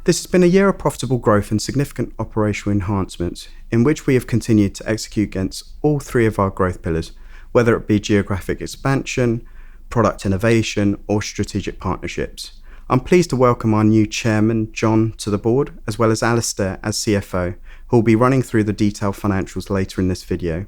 This has been a year of profitable growth and significant operational enhancements, in which we have continued to execute against all three of our growth pillars, whether it be geographic expansion, product innovation, or strategic partnerships. I'm pleased to welcome our new chairman, John, to the board, as well as Alistair as CFO, who will be running through the detailed financials later in this video.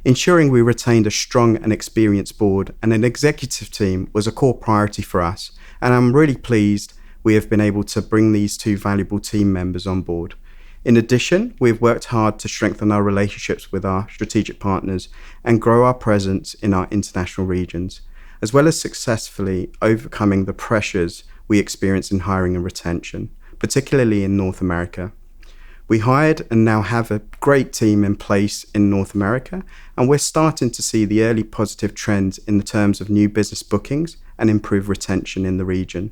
Ensuring we retained a strong and experienced board and an executive team was a core priority for us, and I'm really pleased we have been able to bring these two valuable team members on board. In addition, we've worked hard to strengthen our relationships with our strategic partners and grow our presence in our international regions, as well as successfully overcoming the pressures we experience in hiring and retention, particularly in North America. We hired and now have a great team in place in North America, and we're starting to see the early positive trends in the terms of new business bookings and improved retention in the region.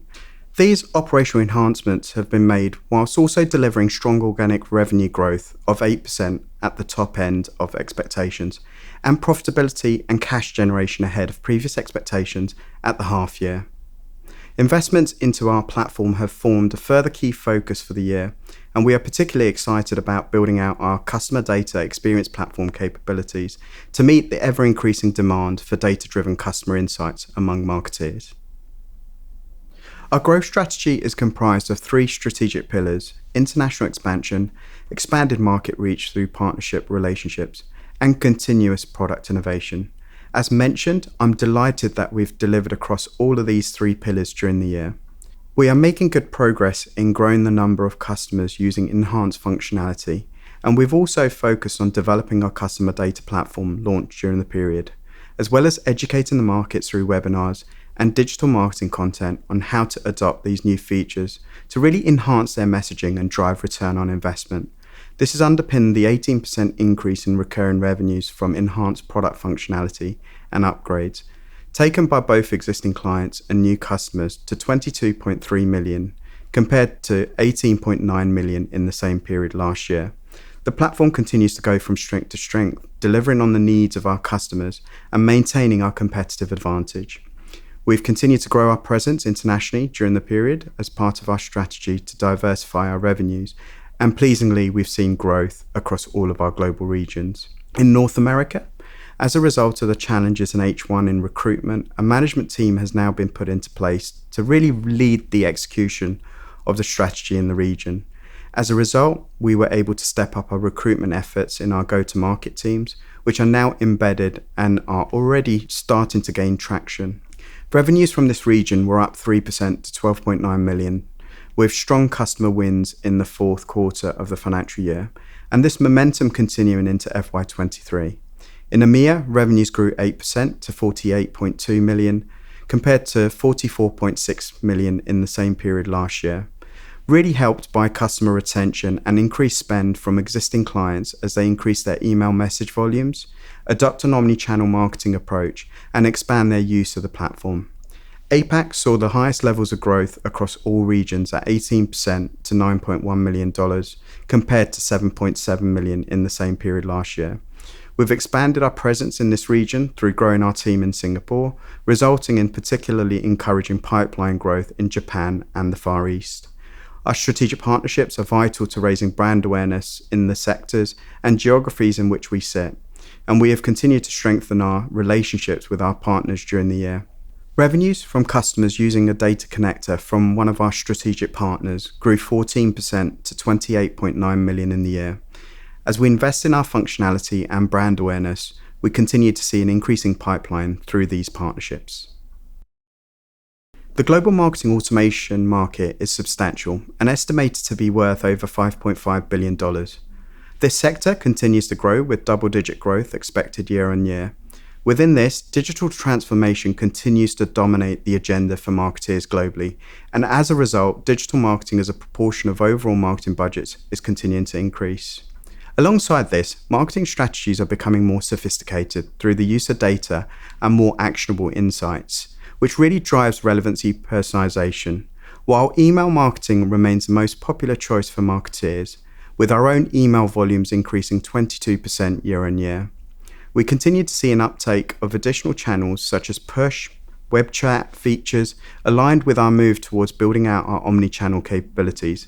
These operational enhancements have been made whilst also delivering strong organic revenue growth of 8% at the top end of expectations, and profitability and cash generation ahead of previous expectations at the half year. Investments into our platform have formed a further key focus for the year, and we are particularly excited about building out our customer data experience platform capabilities to meet the ever-increasing demand for data-driven customer insights among marketeers. Our growth strategy is comprised of three strategic pillars: international expansion, expanded market reach through partnership relationships, and continuous product innovation. As mentioned, I'm delighted that we've delivered across all of these three pillars during the year. We are making good progress in growing the number of customers using enhanced functionality, and we've also focused on developing our customer data platform launched during the period, as well as educating the market through webinars and digital marketing content on how to adopt these new features to really enhance their messaging and drive return on investment. This has underpinned the 18% increase in recurring revenues from enhanced product functionality and upgrades, taken by both existing clients and new customers to 22.3 million, compared to 18.9 million in the same period last year. The platform continues to go from strength to strength, delivering on the needs of our customers and maintaining our competitive advantage. We've continued to grow our presence internationally during the period as part of our strategy to diversify our revenues, and pleasingly we've seen growth across all of our global regions. In North America, as a result of the challenges in H1 in recruitment, a management team has now been put into place to really lead the execution of the strategy in the region. As a result, we were able to step up our recruitment efforts in our go-to-market teams, which are now embedded and are already starting to gain traction. Revenues from this region were up 3% to 12.9 million, with strong customer wins in the fourth quarter of the financial year, and this momentum continuing into FY23. In EMEA, revenues grew 8% to 48.2 million, compared to 44.6 million in the same period last year, really helped by customer retention and increased spend from existing clients as they increase their email message volumes, adopt an omni-channel marketing approach, and expand their use of the platform. APAC saw the highest levels of growth across all regions at 18% to $9.1 million, compared to $7.7 million in the same period last year. We've expanded our presence in this region through growing our team in Singapore, resulting in particularly encouraging pipeline growth in Japan and the Far East. Our strategic partnerships are vital to raising brand awareness in the sectors and geographies in which we sit, and we have continued to strengthen our relationships with our partners during the year. Revenues from customers using a data connector from one of our strategic partners grew 14% to 28.9 million in the year. As we invest in our functionality and brand awareness, we continue to see an increasing pipeline through these partnerships. The global marketing automation market is substantial and estimated to be worth over $5.5 billion. This sector continues to grow with double-digit growth expected year on year. Within this, digital transformation continues to dominate the agenda for marketeers globally, and as a result, digital marketing as a proportion of overall marketing budgets is continuing to increase. Alongside this, marketing strategies are becoming more sophisticated through the use of data and more actionable insights, which really drives relevancy personalization. While email marketing remains the most popular choice for marketeers, with our own email volumes increasing 22% year on year. We continue to see an uptake of additional channels such as push, web chat features, aligned with our move towards building out our omni-channel capabilities.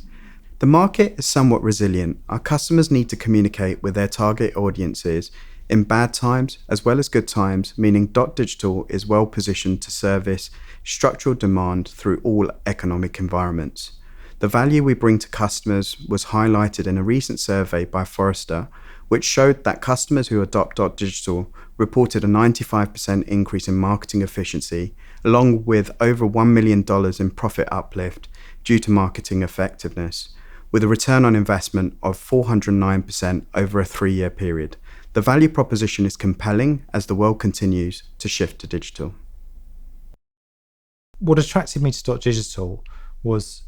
The market is somewhat resilient. Our customers need to communicate with their target audiences in bad times as well as good times, meaning DotDigital is well positioned to service structural demand through all economic environments. The value we bring to customers was highlighted in a recent survey by Forrester, which showed that customers who adopt DotDigital reported a 95% increase in marketing efficiency, along with over $1 million in profit uplift due to marketing effectiveness, with a return on investment of 409% over a 3-year period. The value proposition is compelling as the world continues to shift to digital. What attracted me to DotDigital was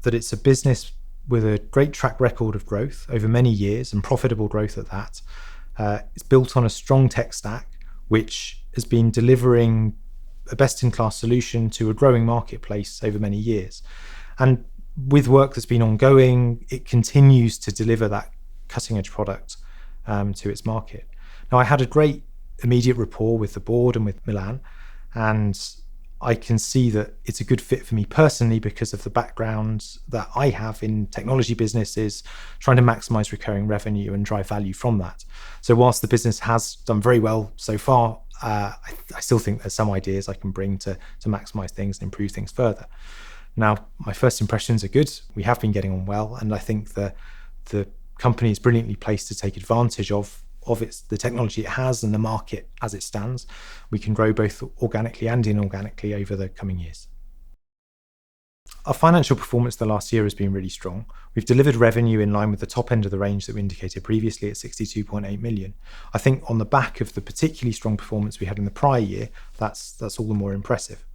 that it's a business with a great track record of growth over many years and profitable growth at that. It's built on a strong tech stack, which has been delivering a best-in-class solution to a growing marketplace over many years. And with work that's been ongoing, it continues to deliver that cutting-edge product to its market. Now, I had a great immediate rapport with the board and with Milan, and I can see that it's a good fit for me personally because of the background that I have in technology businesses, trying to maximize recurring revenue and drive value from that. So whilst the business has done very well so far, I still think there's some ideas I can bring to maximize things and improve things further. Now, my first impressions are good. We have been getting on well, and I think the company is brilliantly placed to take advantage of the technology it has and the market as it stands. We can grow both organically and inorganically over the coming years. Our financial performance the last year has been really strong. We've delivered revenue in line with the top end of the range that we indicated previously at 62.8 million. I think on the back of the particularly strong performance we had in the prior year, that's all the more impressive.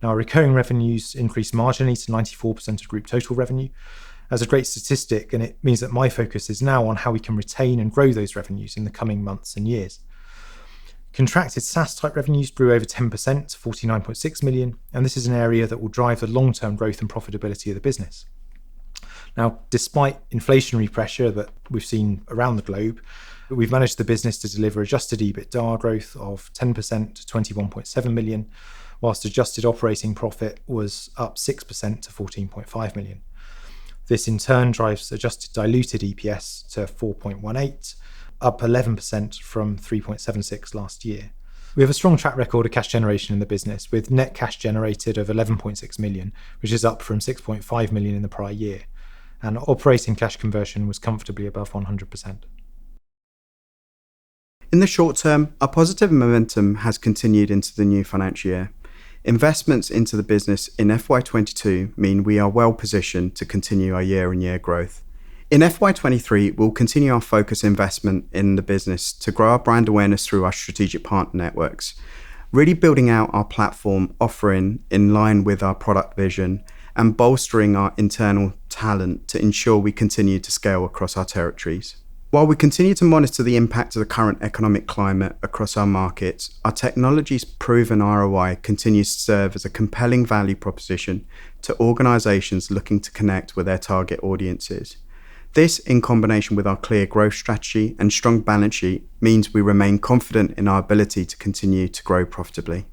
Now, our recurring revenues increased marginally to 94% of group total revenue. As a great statistic, and it means that my focus is now on how we can retain and grow those revenues in the coming months and years. Contracted SaaS type revenues grew over 10% to 49.6 million, and this is an area that will drive the long-term growth and profitability of the business. Now, despite inflationary pressure that we've seen around the globe, we've managed the business to deliver adjusted EBITDA growth of 10% to 21.7 million, whilst adjusted operating profit was up 6% to 14.5 million. This in turn drives adjusted diluted EPS to 4.18, up 11% from 3.76 last year. We have a strong track record of cash generation in the business, with net cash generated of 11.6 million, which is up from 6.5 million in the prior year. And operating cash conversion was comfortably above 100%. In the short term, our positive momentum has continued into the new financial year. Investments into the business in FY22 mean we are well positioned to continue our year-on-year growth. In FY23, we'll continue our focus investment in the business to grow our brand awareness through our strategic partner networks, really building out our platform offering in line with our product vision and bolstering our internal talent to ensure we continue to scale across our territories. While we continue to monitor the impact of the current economic climate across our markets, our technology's proven ROI continues to serve as a compelling value proposition to organisations looking to connect with their target audiences. This, in combination with our clear growth strategy and strong balance sheet, means we remain confident in our ability to continue to grow profitably.